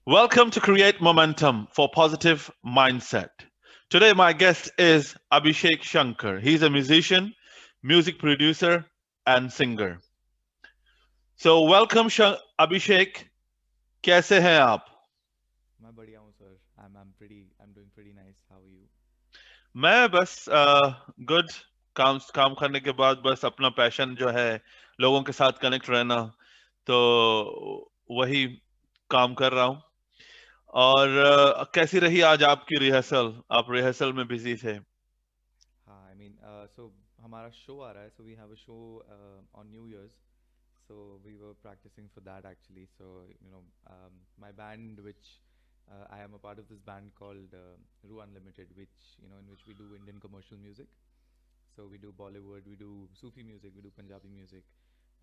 Welcome to Create Momentum for Positive Mindset. Today, my guest is Abhishek Shankar. He's a musician, music producer, and singer. So, welcome, Abhishek. कैसे हैं आप? मैं बढ़िया हूँ sir. I'm doing pretty nice. How are you? मैं बस good काम करने के बाद बस अपना पैशन जो है लोगों के साथ कनेक्ट रहना तो वही काम कर रहा हूँ और कैसी रही आज आपकी रिहर्सल आप रिहर्सल में बिजी थे हाँ, so हमारा show आ रहा है. So we have a show on New Year's. So we were practicing for that actually. So my band, which I am a part of this band called Ru Unlimited, in which we do Indian commercial music. So we do Bollywood, we do Sufi music, we do Punjabi music,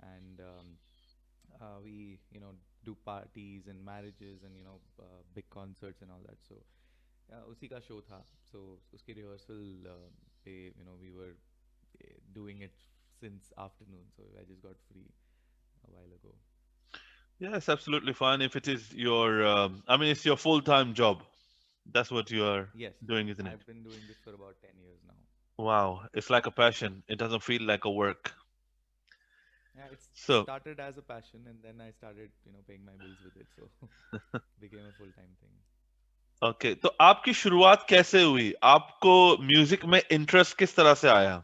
and we do parties and marriages and big concerts and all that. So उसी का show था. So उसकी rehearsal पे we were doing it since afternoon. So I just got free a while ago. yes absolutely fine if it is your I mean it's your full-time job that's what you are Yes, doing isn't it I've been doing this for about 10 years now. wow it's like a passion it doesn't feel like a work Yeah, it so started as a passion and then I started paying my bills with it. So became a full-time thing. Okay तो आपकी शुरुआत कैसे हुई आपको music में interest किस तरह से आया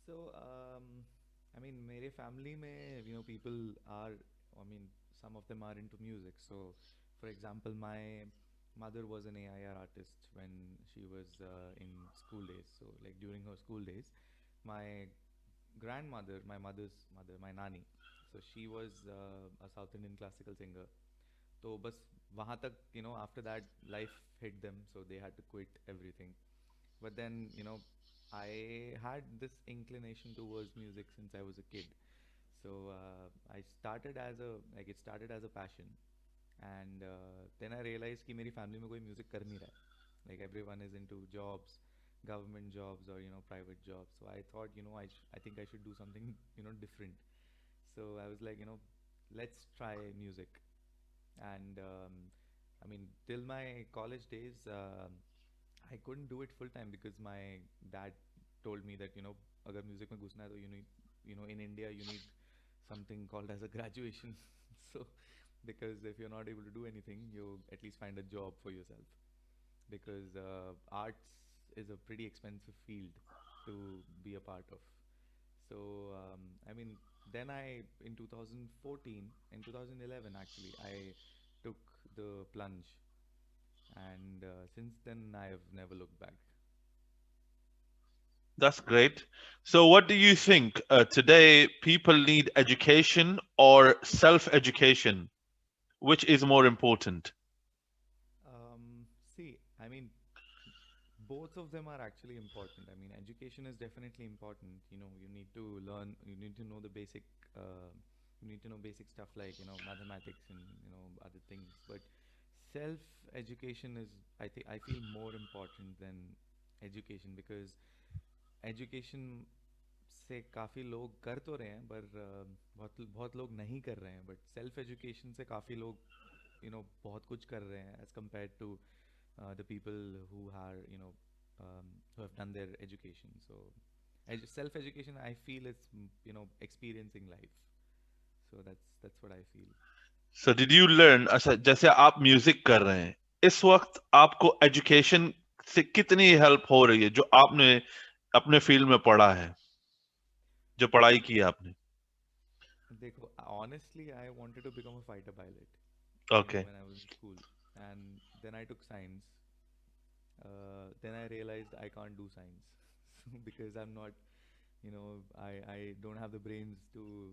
So, मेरे family में, people are, I mean, some of them are into music. So, for example, my mother was an AIR artist when she was in school days. So, like during her school days, my grandmother, my mother's mother, my nani, so she was a South Indian classical singer. तो बस वहाँ तक after that life hit them, so they had to quit everything. But then I had this inclination towards music since I was a kid. So I started as a like it started as a passion, and then I realized कि मेरी family में कोई music कर नहीं रहा है. Like everyone is into jobs, government jobs or private jobs. So I thought I think I should do something different. So I was like let's try music. And till my college days, I couldn't do it full time because my dad told me that अगर music में घुसना है तो you need in India you need something called as a graduation. So because if you're not able to do anything, you at least find a job for yourself, because arts is a pretty expensive field to be a part of. So then I in 2014, in 2011 actually, I took the plunge, and since then I have never looked back. that's great so what do you think today people need education or self-education which is more important See, both of them are actually important. Education is definitely important. You need to learn, you need to know the basic, uh, you need to know basic stuff like mathematics and other things. But self education is, I feel, more important than education, because education से काफ़ी लोग कर तो रहे हैं, पर बहुत बहुत लोग नहीं कर रहे हैं. बट सेल्फ एजुकेशन से काफ़ी लोग बहुत कुछ कर रहे हैं as compare to the people who are who have done their education. So self education, I feel, is experiencing life. So that's what I feel. so did you learn अच्छा जैसे आप म्यूजिक कर रहे हैं इस वक्त आपको एजुकेशन से कितनी हेल्प हो रही है जो आपने अपने फील्ड में पढ़ा है जो पढ़ाई की है आपने देखो, honestly, I wanted to become a fighter pilot, okay when I was in school, and then I took science. Then I realized I can't do science because I'm not, I don't have the brains to,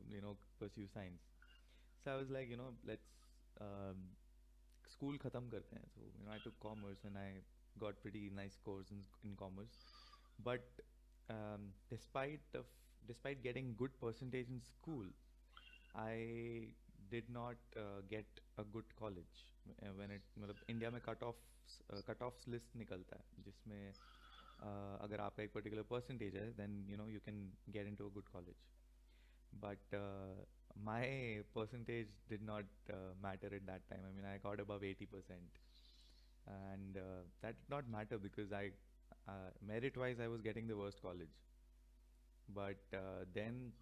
pursue science. So I was like, let's um, school khatam karte hain. So, I took commerce and I got pretty nice scores in commerce. But despite despite getting good percentage in school, I did not get a good college. When it मतलब India में cut off list निकलता है जिसमें अगर आपका एक particular percentage है, then you can get into a good college. But my percentage did not matter at that time. I mean, I got above 80%, and that did not matter because merit-wise, I was getting the worst college. But then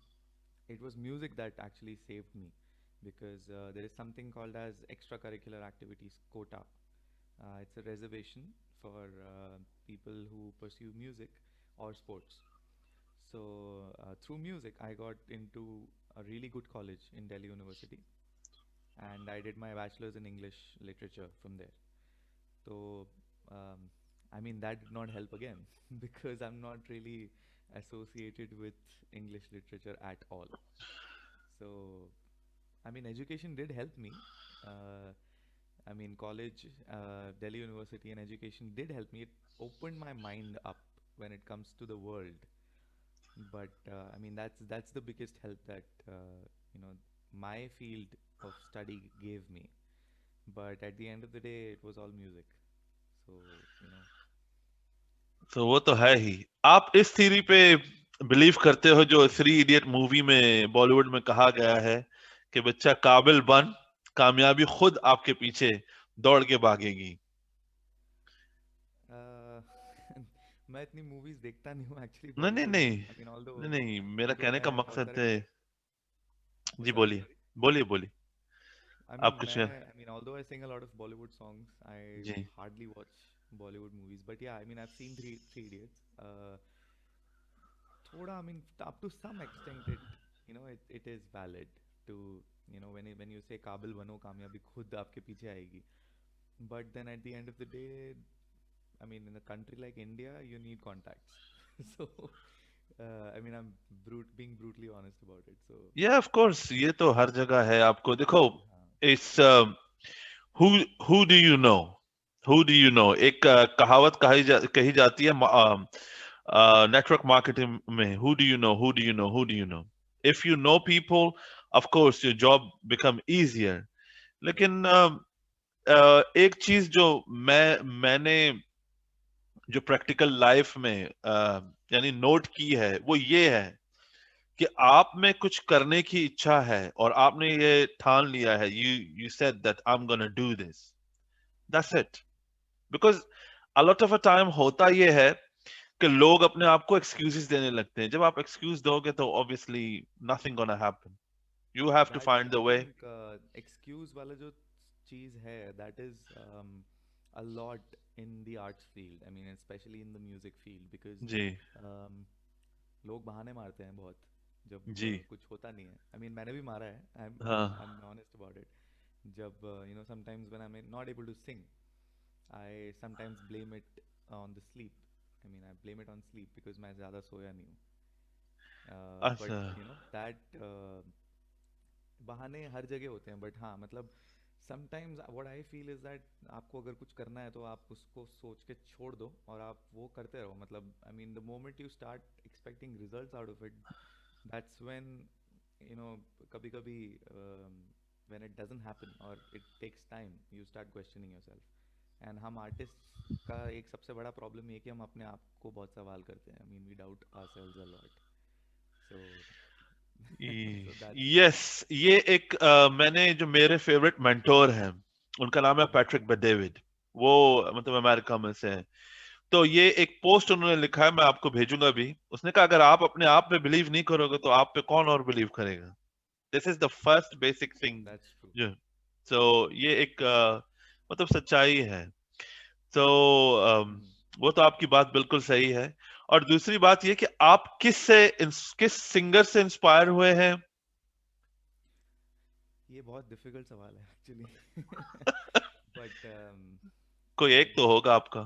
it was music that actually saved me because there is something called as extracurricular activities quota. It's a reservation for people who pursue music or sports. So through music, I got into a really good college in Delhi University, and I did my bachelor's in English literature from there. So um, I mean that did not help again because I'm not really associated with English literature at all. So I mean education did help me. Uh, I mean college, Delhi University, and education did help me. It opened my mind up when it comes to the world. But I mean that's the biggest help that you know my field of study gave me. But at the end of the day, it was all music. So you know, तो वो तो है ही। आप इस theory पे believe करते हो जो थ्री इडियट मूवी में बॉलीवुड में कहा गया है कि बच्चा काबिल बन, कामयाबी खुद आपके पीछे दौड़ के भागेगी। uh, मैं इतनी मूवीज देखता नहीं हूँ एक्चुअली नहीं नहीं बॉलीवुड। नहीं आई मीन नहीं नहीं, मेरा ऑल्दो कहने मैं का बहुत मकसद सारे है। जी सॉरी बोलिए, बोलिए बोलिए। आई आप मीन कुछ। मैं I mean although I sing a lot of Bollywood songs I जी। Hardly watch Bollywood movies but yeah I mean I have seen Three Idiots थोड़ा I mean up to some extent it is valid to when you say काबिल बनो कामयाबी खुद आपके पीछे आएगी but then at the end of the day I mean in a country like India you need contacts so I mean I'm being brutally honest about it so या of course, ये तो हर जगह है। आपको देखो, हाँ इस who who do you know, who do you know, एक कहावत कही जाती है नेटवर्क मार्केटिंग में, who do you know, who do you know, who do you know. If you know people, of course your job become easier. लेकिन एक चीज जो मैंने जो प्रैक्टिकल लाइफ में यानी नोट की है वो ये है कि आप में कुछ करने की इच्छा है और आपने ये ठान लिया है, you said that I am gonna do this, that's it. Because a lot of a time होता ये है कि लोग अपने आप को एक्सक्यूजेस देने लगते हैं। जब आप एक्सक्यूज दोगे तो obviously nothing gonna happen, you have to that find I the way. think excuse वाला जो चीज है that is a lot in the arts field I mean especially in the music field because ji. um, लोग बहाने मारते हैं बहुत जब जी। कुछ होता नहीं है आई मीन मैंने भी मारा है आई हाँ। एम ऑनेस्ट अबाउट इट जब sometimes when I am not able to sing I sometimes blame it on the sleep I mean I blame it on sleep because मैं ज़्यादा सोया नहीं हूँ अच्छा। बट दैट बहाने हर जगह होते हैं बट हाँ मतलब sometimes what I feel is that आपको अगर कुछ करना है तो आप उसको सोच के छोड़ दो और आप वो करते रहो मतलब I mean the moment you start expecting results out of it that's when you know कभी कभी व्हेन इट डजंट हैपन और it takes time you start questioning yourself and हम आर्टिस्ट का एक सबसे बड़ा प्रॉब्लम ये है कि हम अपने आप को बहुत सवाल करते हैं I mean we doubt ourselves a lot so so that's yes, ये एक मैंने जो मेरे फेवरेट मेंटोर हैं उनका नाम है पैट्रिक बेडेविड। वो मतलब अमेरिका में से हैं। तो ये एक पोस्ट उन्होंने लिखा है, मैं आपको भेजूंगा भी। उसने कहा अगर आप अपने आप पे बिलीव नहीं करोगे तो आप पे कौन और बिलीव करेगा। This is the first basic thing that's true जो। तो ये एक मतलब सच्चाई है। तो वो तो आपकी बात बिल्कुल सही है। और दूसरी बात ये कि आप किस सिंगर से इंस्पायर हुए हैं। ये बहुत डिफिकल्ट सवाल है एक्चुअली बट कोई एक तो होगा आपका।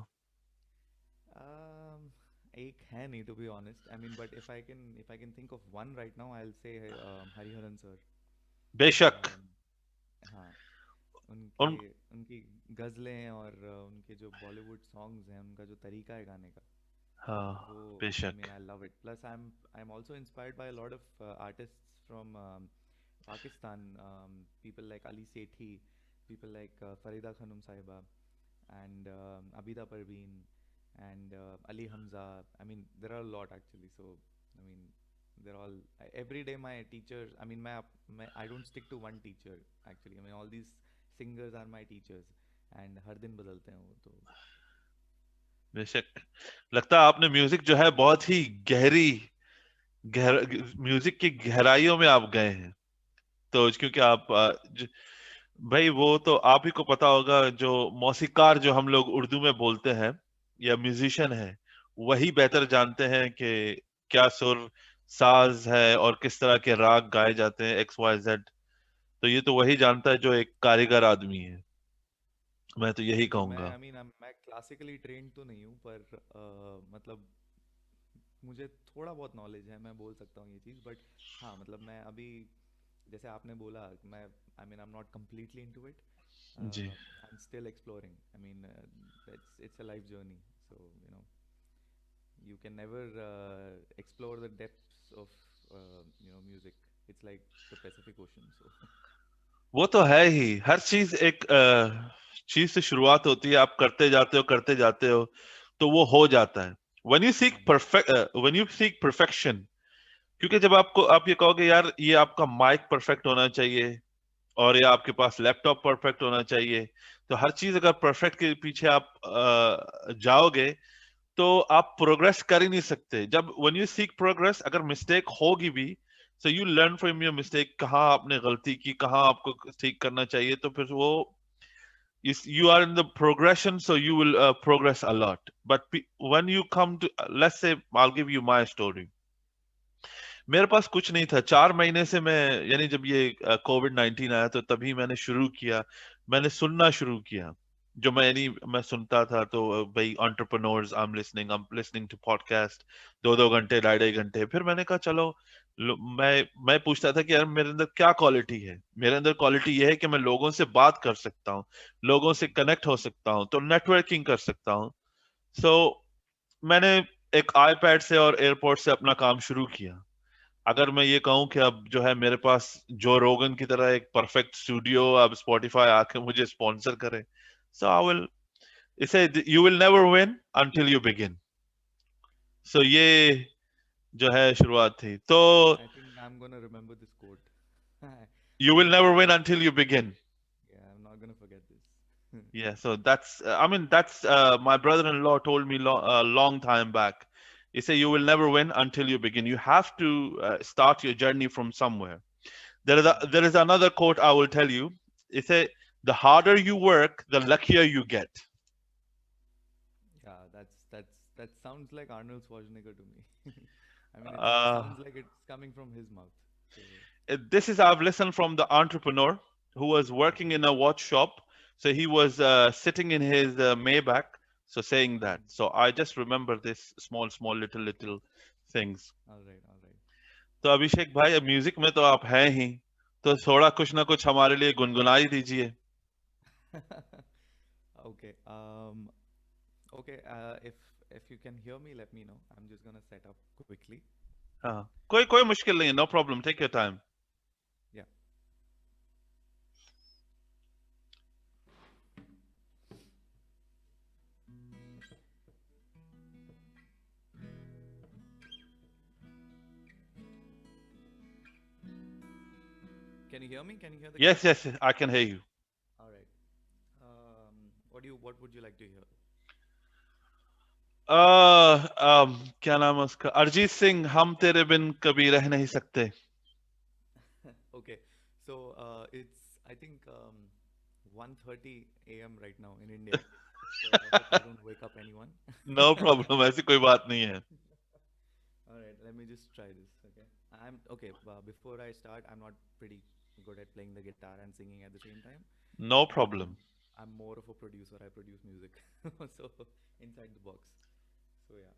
एक है नहीं to be honest I mean but if I can think of one right now I will say Hariharan sir बेशक। हाँ उनके उन उनकी गज़लें और उनके जो बॉलीवुड सॉन्ग्स हैं उनका जो तरीका है गाने का वो हाँ, आई मीन बेशक। I love it plus I am also inspired by a lot of artists from Pakistan, people like Ali Sethi, people like Farida Khanum Sahiba, and Abida Parveen, and Ali Hamza. I mean, there are a lot actually. So, I mean, they're all every day my teachers. I mean, I don't stick to one teacher actually. I mean, all these singers are my teachers, and हर दिन बदलते हैं वो तो. बेशक लगता है आपने music जो है बहुत ही गहर म्यूजिक की गहराइयों में आप गए हैं। तो क्योंकि आप भाई वो तो आप ही को पता होगा, जो मौसीकार जो हम लोग उर्दू में बोलते हैं या म्यूजिशियन है, वही बेहतर जानते हैं कि क्या सुर साज है और किस तरह के राग गाए जाते हैं, एक्स वाई जेड। तो ये तो वही जानता है जो एक कारीगर आदमी है। मैं तो यही तो मैं कहूंगा। आई मीन मैं क्लासिकली ट्रेंड तो नहीं हूँ, पर मतलब मुझे थोड़ा बहुत नॉलेज है, मैं बोल सकता हूँ ये चीज़, बट हाँ मतलब मैं अभी जैसे आपने बोला, मैं I mean I am not completely into it, जी, I am still exploring, I mean it's a life journey, so you know you can never explore the depths of music. It's like the Pacific Ocean, so वो तो है ही। हर चीज एक चीज से शुरुआत होती है, आप करते जाते हो तो वो हो जाता है। व्हेन यू सीक परफेक्शन, क्योंकि जब आपको आप ये कहोगे यार ये आपका माइक परफेक्ट होना चाहिए और ये आपके पास लैपटॉप परफेक्ट होना चाहिए, तो हर चीज अगर परफेक्ट के पीछे आप जाओगे तो आप प्रोग्रेस कर ही नहीं सकते। जब व्हेन यू सीक प्रोग्रेस, अगर मिस्टेक होगी भी, so you learn from your mistake, कहाँ आपने गलती की, कहाँ आपको ठीक करना चाहिए, तो फिर वो you are in the progression, so you will progress a lot. But when you come to, let's say, I'll give you my story. मेरे पास कुछ नहीं था 4 महीने से। मैं यानी जब ये कोविड-19 आया तो तभी मैंने शुरू किया, मैंने सुनना शुरू किया। जो मैं यानी मैं सुनता था तो भाई entrepreneurs, I am listening to podcast 2-2 घंटे, 2.5 घंटे। फिर मैंने कहा चलो, मैं पूछता था कि यार मेरे अंदर क्या क्वालिटी है। मेरे अंदर क्वालिटी ये है कि मैं लोगों से बात कर सकता हूँ, लोगों से कनेक्ट हो सकता हूँ, तो नेटवर्किंग कर सकता हूँ। सो मैंने एक आईपैड से और एयरपोर्ट से अपना काम शुरू किया। अगर मैं ये कहूं कि अब जो है मेरे पास जो रोगन की तरह एक परफेक्ट स्टूडियो, अब स्पॉटिफाई आके मुझे स्पॉन्सर करे, सो आई विल, इसे you will never win until you begin. So ये जो है शुरुआत थी। तो I think I'm gonna remember this quote. You I will mean, never win until you begin. yeah, I'm not gonna forget this. Yeah, so that's, I mean, that's my brother-in-law told me a long time back. He said, you will never win until you begin. You have to start your journey from somewhere. There is another quote I will tell you. It said, the harder you work, the luckier you get. Yeah, that sounds like Arnold Schwarzenegger to me. I mean, it Uh, sounds like it's coming from his mouth. So, this is, I've listened from the entrepreneur who was working okay. in a watch shop. So he was sitting in his Maybach, so saying that. Mhm. So I just remember this small, little things. All right, all right. तो अभिषेक भाई, अब music में तो आप हैं ही, तो थोड़ा कुछ ना कुछ हमारे लिए गुनगुना ही दीजिए। Okay. Okay. If you can hear me, let me know. I'm just gonna set up quickly. हाँ, कोई कोई मुश्किल नहीं है, no problem, take your time. Yeah. Can you hear me? Can you hear the yes guitar? Yes, I can hear you. All right. What would you like to hear? क्या नाम है उसका, अरिजीत सिंह, हम तेरे बिन कभी रह नहीं सकते। Okay. So it's I think 1:30 a.m. right now in India. So I hope I don't wake up anyone. No problem, ऐसी कोई बात नहीं है। All right, let me just try this. Okay. I'm okay. Before I start, I'm not pretty good at playing the guitar and singing at the same time. No Um, problem. I'm more of a producer. I produce music. So inside the box. So yeah.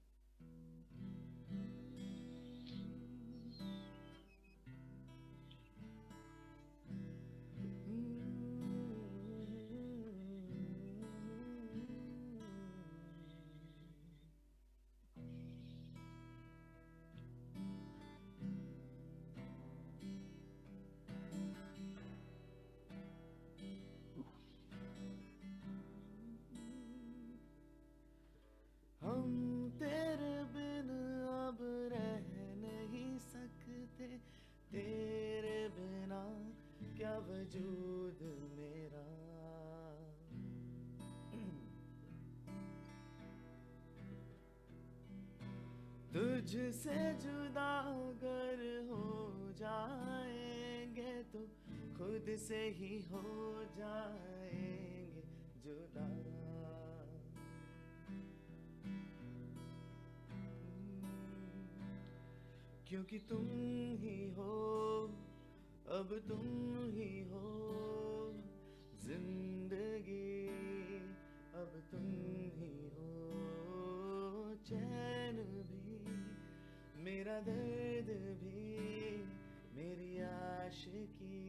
हम तेरे बिन वजूद मेरा। तुझसे जुदा अगर हो जाएंगे तो खुद से ही हो जाएंगे जुदा। क्योंकि तुम ही हो, अब तुम ही हो जिंदगी, अब तुम ही हो चैन भी, मेरा दर्द भी, मेरी आशिकी,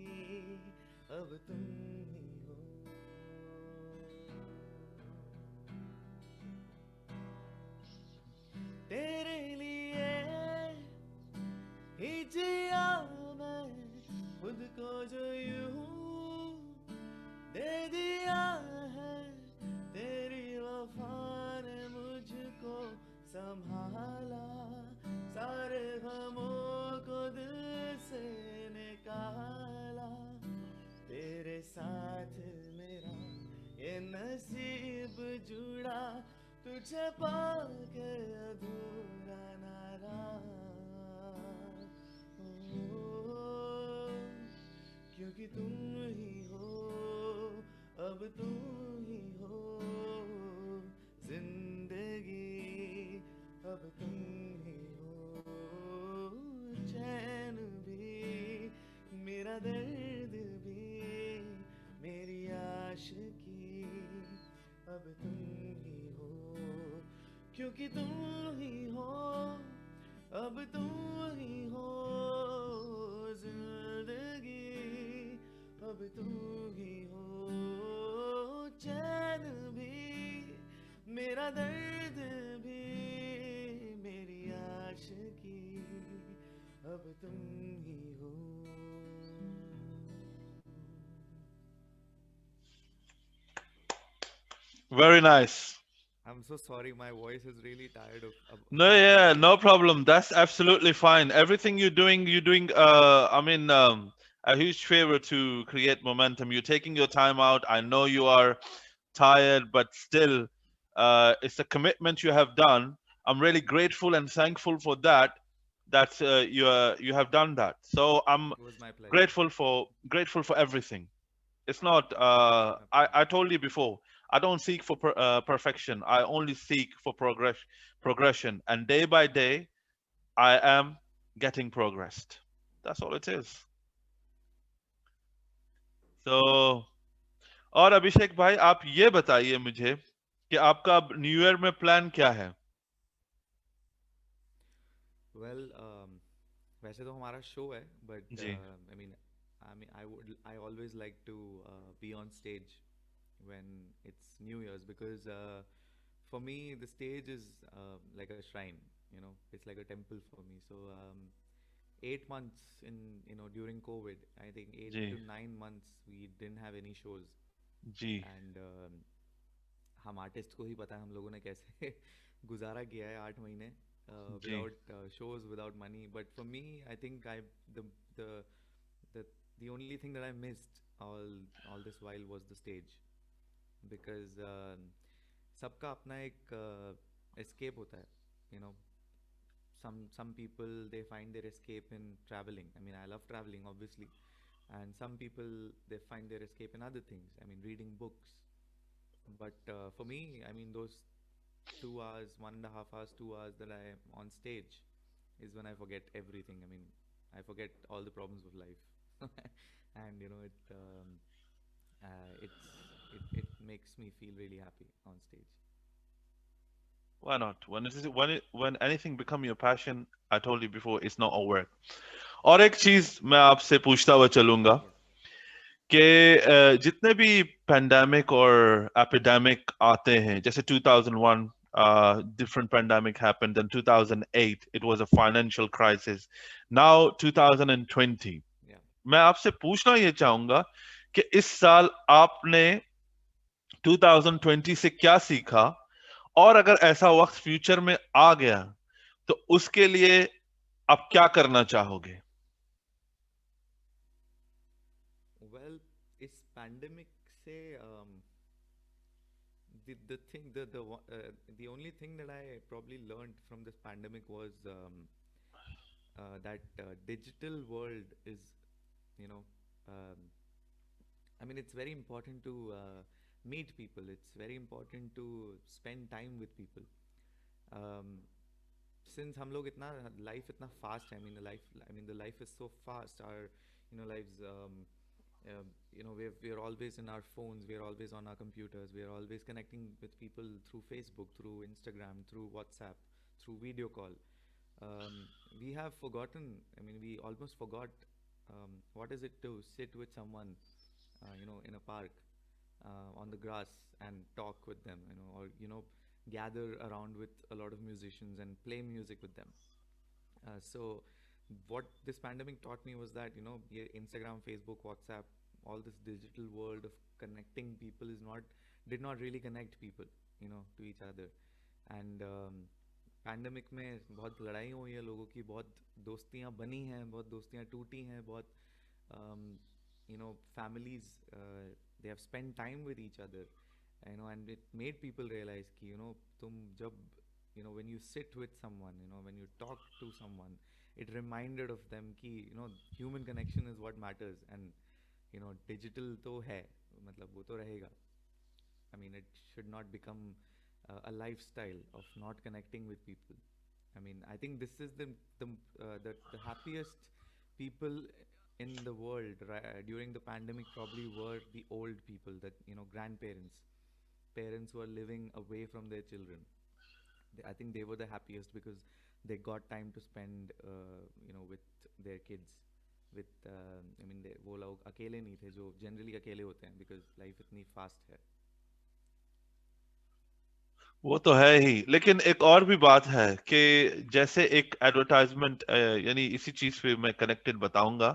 अब तुम ही हो। तेरे लिए ही जिया मैं खुद को जो यूं दे दिया है, तेरी वफा ने मुझको संभाला, सारे गमों को दिल से निकाला। तेरे साथ मेरा ये नसीब जुड़ा, तुझे पाके अधूरा ना रहा। क्योंकि तुम ही हो, अब तुम ही हो जिंदगी, अब तुम ही हो चैन भी, मेरा दर्द भी, मेरी आशिकी, अब तुम ही हो। क्योंकि तुम ही हो, अब तुम ही हो जिंदगी, अब तुम ही हो चैन भी, मेरा दर्द भी, मेरी आशिकी, अब तुम ही हो। Very nice. I'm so sorry, my voice is really tired of No, after yeah, all no this. problem. That's absolutely fine. Everything you're doing, I mean, a huge favor to create momentum. You're taking your time out. I know you are tired, but still, it's a commitment you have done. I'm really grateful and thankful for that, that you have done that. So I'm It was my pleasure. grateful for everything. It's not. My I pleasure. told you before. I don't seek for perfection. I only seek for progression, and day by day, I am getting progressed. That's all it is. So, और अभिषेक भाई आप ये बताइए मुझे कि आपका new year में plan क्या है? Well, वैसे तो हमारा शो है, but जी I always like to be on stage when it's New Year's, because for me the stage is like a shrine. It's like a temple for me. So 8 months in, during COVID, I think eight जी to nine months we didn't have any shows, जी and हम artist को ही पता है हम लोगों ने कैसे गुजारा किया है 8 महीने जी without shows, without money. But for me, I think the the the the only thing that I missed all this while was the stage, because सबका अपना एक escape होता है, you know. Some people, they find their escape in traveling. I mean, I love traveling, obviously, and some people, they find their escape in other things. I mean, reading books. But for me, I mean, those 2 hours, 1.5 hours, 2 hours that I am on stage is when I forget everything. I mean, I forget all the problems of life, and it makes me feel really happy on stage. Why not? When anything become your passion, I told you before, it's not a work. और एक चीज मैं आपसे पूछता हुआ चलूंगा Yes. कि जितने भी पेंडेमिक और एपिडेमिक आते हैं, जैसे 2001 different pandemic happened, then 2008 it was a financial crisis, now 2020. Yeah. मैं आपसे पूछना ये चाहूंगा कि इस साल आपने 2020 से क्या सीखा, और अगर ऐसा वक्त फ्यूचर में आ गया तो उसके लिए आप क्या करना चाहोगे? well, इस pandemic से the thing the only thing that I probably learned from this pandemic was that digital world is, you know, um, I mean, it's very important to meet people. It's very important to spend time with people. Um, since हम लोग इतना life इतना fast है, the life is so fast. Our lives uh, we're always in our phones, we're always on our computers, we're always connecting with people through Facebook, through Instagram, through WhatsApp, through video call. um, we have forgotten, we almost forgot what is it to sit with someone in a park, on the grass, and talk with them, or gather around with a lot of musicians and play music with them. So what this pandemic taught me was that Instagram, Facebook, WhatsApp, all this digital world of connecting people is not did not really connect people to each other. And pandemic में बहुत लड़ाई हुई है लोगों की, बहुत दोस्तियां बनी हैं, बहुत दोस्तियां टूटी हैं, बहुत families they have spent time with each other, and it made people realize कि तुम जब when you sit with someone, when you talk to someone, it reminded of them कि human connection is what matters. And digital तो है, मतलब वो तो रहेगा. It should not become a lifestyle of not connecting with people. I think this is the happiest people in the world during the pandemic probably were the old people, that grandparents, parents who are living away from their children. I think they were the happiest because they got time to spend with their kids. With वो लोग अकेले नहीं थे जो generally अकेले होते हैं because life इतनी fast है. वो तो है ही, लेकिन एक और भी बात है कि जैसे एक एडवर्टाइजमेंट, यानी इसी चीज पे मैं कनेक्टेड बताऊंगा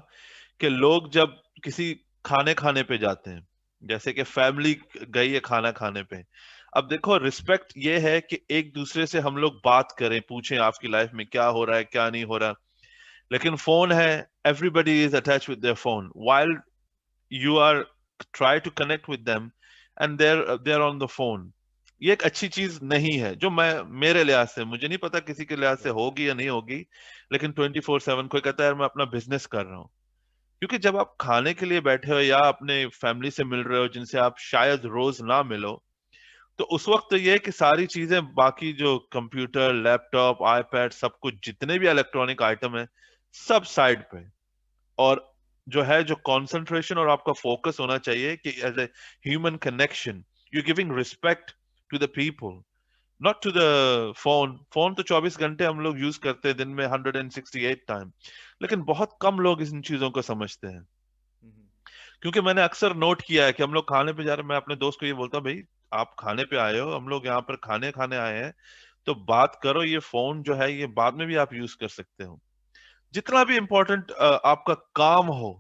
कि लोग जब किसी खाने खाने पे जाते हैं, जैसे कि फैमिली गई है खाना खाने पे, अब देखो रिस्पेक्ट ये है कि एक दूसरे से हम लोग बात करें, पूछें आपकी लाइफ में क्या हो रहा है क्या नहीं हो रहा. लेकिन फोन है, everybody is attach with their phone while you are try to connect with them and they're on the phone. ये एक अच्छी चीज नहीं है, जो मैं मेरे लिहाज से, मुझे नहीं पता किसी के लिहाज से होगी या नहीं होगी, लेकिन 24/7 कोई कहता है यार मैं अपना बिजनेस कर रहा हूँ. क्योंकि जब आप खाने के लिए बैठे हो या अपने फैमिली से मिल रहे हो जिनसे आप शायद रोज ना मिलो, तो उस वक्त तो ये है कि सारी चीजें, बाकी जो कंप्यूटर, लैपटॉप, आईपैड, सब कुछ जितने भी इलेक्ट्रॉनिक आइटम है, सब साइड पे. और जो है, जो कंसंट्रेशन और आपका फोकस होना चाहिए कि as a human connection you giving respect to the people, not to the phone. Phone तो 24 घंटे हम लोग यूज करते हैं दिन में 168 टाइम, लेकिन बहुत कम लोग इन चीजों को समझते हैं. क्योंकि मैंने अक्सर नोट किया है कि हम लोग खाने पे जा रहे हैं, मैं अपने दोस्त को ये बोलता हूँ भाई आप खाने पे आए हो, हम लोग यहाँ पर खाने खाने आए हैं, तो बात करो. ये फोन जो है ये बाद में भी आप यूज कर सकते हो. जितना भी इंपॉर्टेंट आपका काम हो,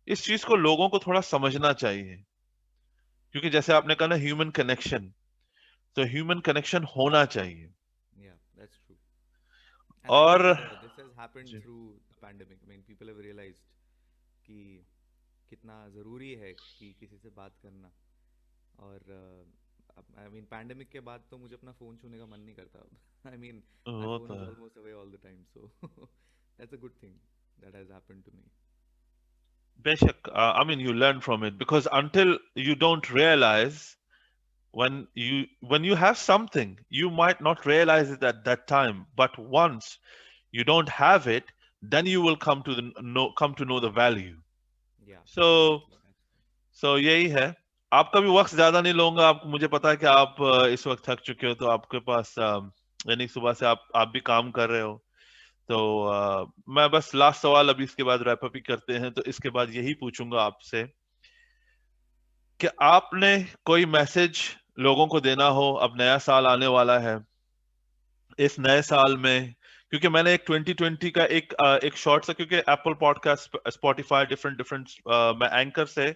इस चीज को लोगों को थोड़ा समझना चाहिए. क्योंकि जैसे आपने कहा ना, ह्यूमन कनेक्शन, तो ह्यूमन कनेक्शन होना चाहिए. Yeah, that's true. And I और think this has happened through the pandemic. People have realized कि कितना ज़रूरी है कि किसी से बात करना. और पैंडेमिक के बाद तो मुझे अपना फ़ोन छूने का मन नहीं करता अब. My वो phone तो is है. almost away all the time, so that's a good thing that has happened to me. बेशक, you learn from it, because until you don't realize, when you have something, you might not realize it at that time, but once you don't have it, then you will come to know the value. Yeah, so absolutely. so यही है. आपका भी वक्त ज्यादा नहीं लूंगा. आप, मुझे पता है कि आप इस वक्त थक चुके हो, तो आपके पास यानी सुबह से आप भी काम कर रहे हो. तो मैं बस लास्ट सवाल अभी, इसके बाद रैप अप ही करते हैं. तो इसके बाद यही पूछूंगा आपसे कि आपने कोई मैसेज लोगों को देना हो, अब नया साल आने वाला है, इस नए साल में, क्योंकि मैंने एक 2020 का एक शॉर्ट सा, क्योंकि Apple podcast, Spotify, different different, मैं एंकर से,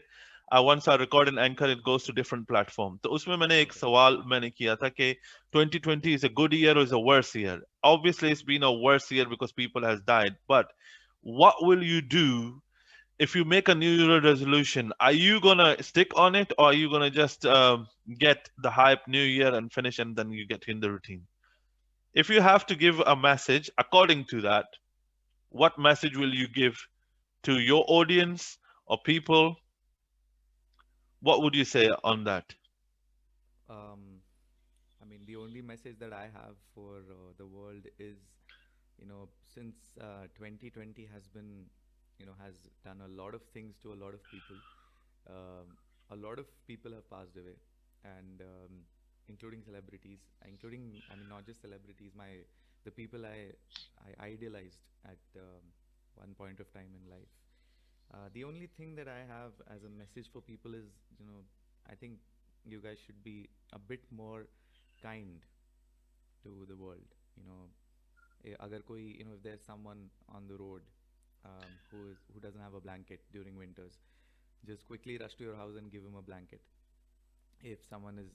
once I record an anchor, it goes to different platform. तो उसमें मैंने एक सवाल मैंने किया था कि 2020 is a good year or is a worse year? Obviously it's been a worse year because people has died, but what will you do if you make a New Year resolution, are you gonna stick on it, or are you gonna just get the hype New Year and finish, and then you get in the routine? If you have to give a message according to that, what message will you give to your audience or people? What would you say on that? Um, I mean, the only message that I have for the world is, since 2020 has been, has done a lot of things to a lot of people. A lot of people have passed away, and including celebrities, including, I mean, not just celebrities, the people I idealized at one point of time in life. The only thing that I have as a message for people is, I think you guys should be a bit more kind to the world. You know, agar koi, if there's someone on the road who doesn't have a blanket during winters, just quickly rush to your house and give him a blanket. If someone is,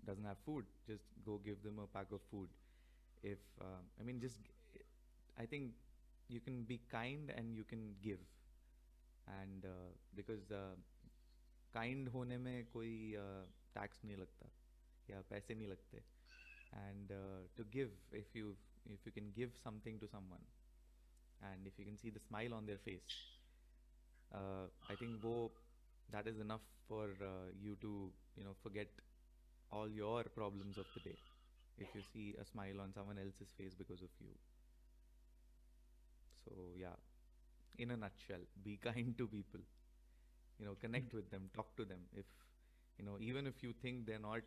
doesn't have food, just go give them a pack of food. If I mean, just I think you can be kind and you can give, and because kind होने में कोई tax नहीं लगता या पैसे नहीं लगते and to give, if you can give something to someone and if you can see the smile on their face, I think that is enough for you to forget all your problems of the day if you see a smile on someone else's face because of you. So yeah, in a nutshell, be kind to people, connect with them, talk to them. If even if you think they're not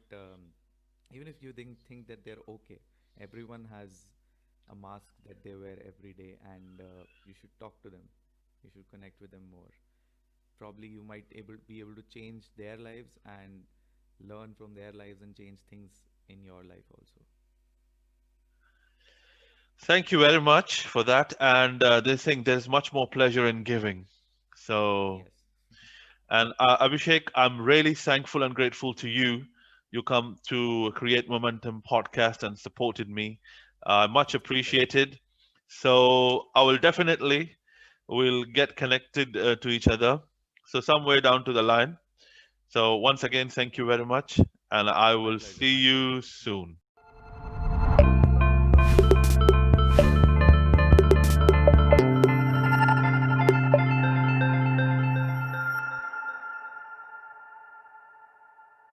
even if you think that they're okay, everyone has a mask that they wear every day, and you should talk to them, you should connect with them more. Probably you might be able to change their lives and learn from their lives and change things in your life also. Thank you very much for that. And they think there's much more pleasure in giving. So, Yes. and Abhishek, I'm really thankful and grateful to you. You come to Create Momentum podcast and supported me. Much It's my pleasure. appreciated. So I will definitely will get connected to each other. So somewhere down to the line. So once again, thank you very much, and I My will pleasure, see my pleasure. you soon.